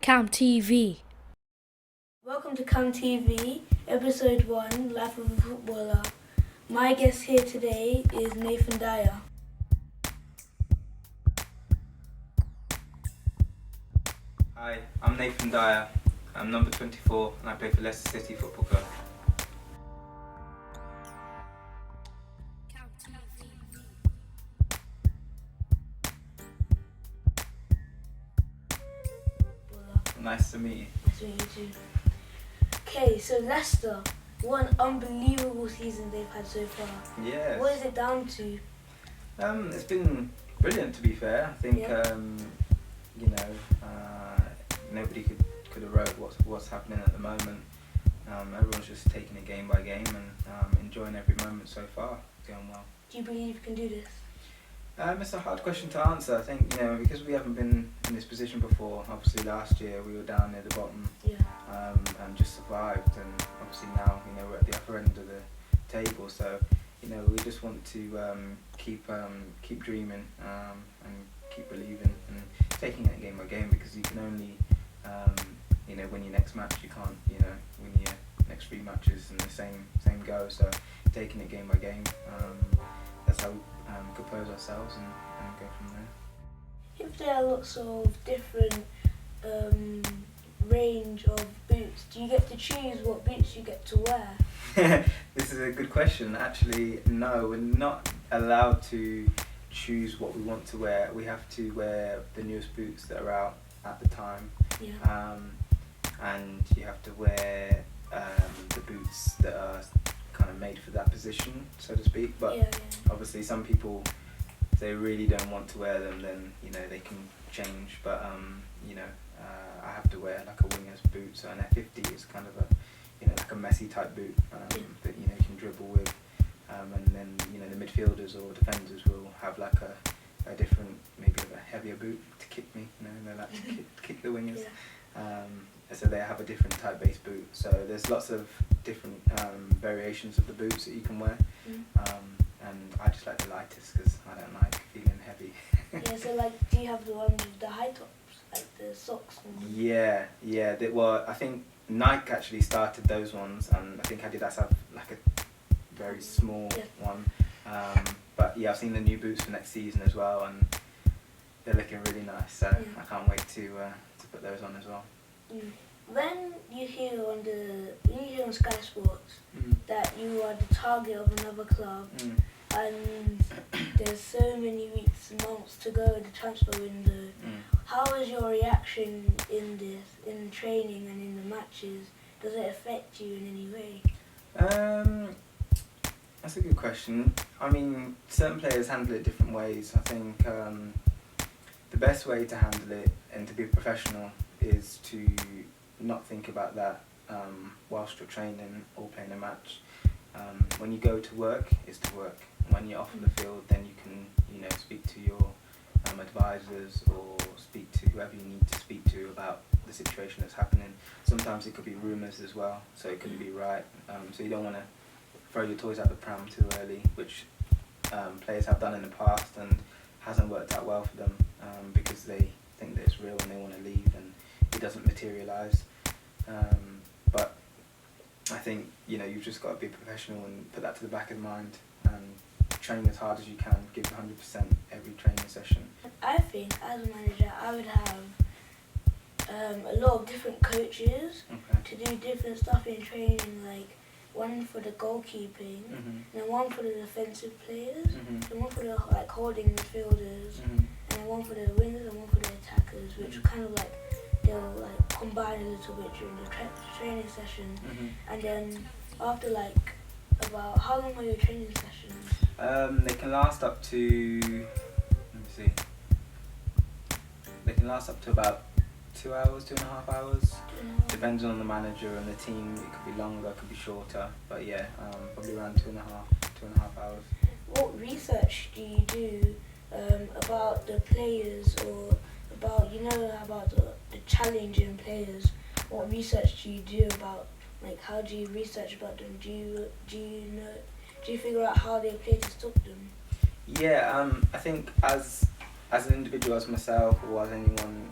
Cam TV. Welcome to Cam TV, Episode 1, Life of a Footballer. My guest here today is Nathan Dyer. Hi, I'm Nathan Dyer. I'm number 24 and I play for Leicester City Football Club. Nice to meet you. Nice to meet you too. Okay, so Leicester, what an unbelievable season they've had so far. Yes. What is it down to? It's been brilliant, to be fair. I think nobody could have wrote what's happening at the moment. Everyone's just taking it game by game and enjoying every moment so far. It's going well. Do you believe you can do this? It's a hard question to answer. I think, because we haven't been in this position before. Obviously last year we were down near the bottom and just survived, and obviously now we're at the upper end of the table. So we just want to keep dreaming and keep believing and taking it game by game, because you can only win your next match. You can't win your next 3 matches in the same go. So taking it game by game. That's how we compose ourselves and go from there. If there are lots of different range of boots, do you get to choose what boots you get to wear? This is a good question. Actually, no, we're not allowed to choose what we want to wear. We have to wear the newest boots that are out at the time. Yeah. And you have to wear the boots that are kind of made for that position, so to speak. But obviously some people, if they really don't want to wear them, then they can change. But I have to wear like a winger's boot, so an F50 is kind of a like a messy type boot that you can dribble with, and then the midfielders or defenders will have like a different, maybe a heavier boot to kick me. They like to kick the wingers. So they have a different type base boot. So there's lots of different variations of the boots that you can wear. And I just like the lightest because I don't like feeling heavy. So do you have the ones with the high tops, like the socks ones? Yeah. I think Nike actually started those ones, and I think Adidas have like a very small one. But I've seen the new boots for next season as well, and they're looking really nice. So I can't wait to put those on as well. When you hear on Sky Sports that you are the target of another club, and there's so many weeks and months to go in the transfer window, how is your reaction in training and in the matches? Does it affect you in any way? That's a good question. I mean, certain players handle it different ways. I think the best way to handle it and to be professional is to not think about that whilst you're training or playing a match. When you go to work, it's to work. When you're off in the field, then you can speak to your advisors or speak to whoever you need to speak to about the situation that's happening. Sometimes it could be rumours as well, so it couldn't be right. So you don't want to throw your toys out the pram too early, which players have done in the past and hasn't worked out well for them because they think that it's real and they want to leave and it doesn't materialise. But I think you've just got to be professional and put that to the back of the mind and train as hard as you can, give 100% every training session. I think as a manager I would have a lot of different coaches to do different stuff in training, like one for the goalkeeping, and one for the defensive players, and one for the holding midfielders, and one for the wingers and one for the attackers, which kind of they'll combine a little bit during the training session. And then after about how long are your training sessions? They can last up to, they can last up to about 2 hours, 2.5 hours. Depends on the manager and the team. It could be longer, it could be shorter, but probably around 2.5 hours. What research do you do about the players, or about the challenging players? What research do you do about how do you research about them? Do you figure out how they play to stop them? I think as as an individual, as myself or as anyone,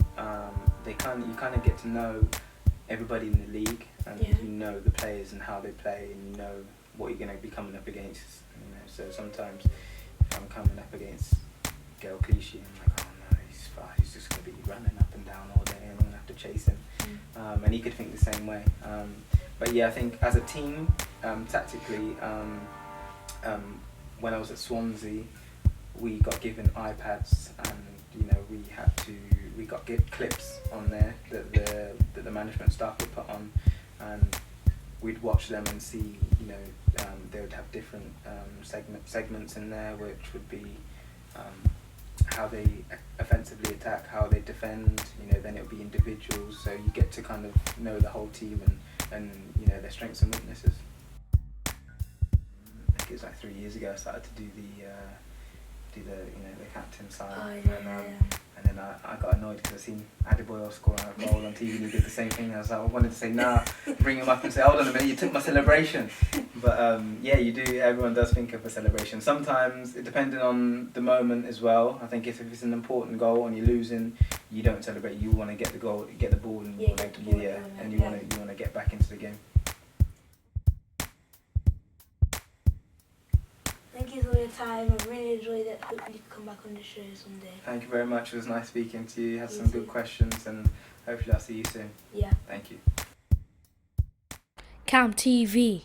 you kind of get to know everybody in the league, and you know the players and how they play, and you know what you're going to be coming up against. You know, so sometimes if I'm coming up against Gael Clichy, I'm like, oh no, he's just going to be running up and down all day, and I'm going to have to chase him. And he could think the same way. But yeah, I think as a team, tactically, when I was at Swansea, we got given iPads, and you know we got clips on there that the management staff would put on, and we'd watch them and see, you know, they would have different segments in there, which would be how they offensively attack, how they defend, you know, then it would be individuals, so you get to kind of know the whole team and you know, their strengths and weaknesses. I think it was like 3 years ago I started to do the captain sign, and then I got annoyed because I seen Adebayor score a goal on TV and he did the same thing. I was like, I wanted to say nah, bring him up and say, hold on a minute, you took my celebration. But yeah, you do. Everyone does think of a celebration. Sometimes, depending on the moment as well. I think if it's an important goal and you're losing, you don't celebrate. You want to get the goal, get the ball, and you want to get back into the game. Thank you for your time. I really enjoyed it. Hopefully you can come back on the show someday. Thank you very much. It was nice speaking to you. You had some good questions, and hopefully I'll see you soon. Yeah. Thank you. Camp TV.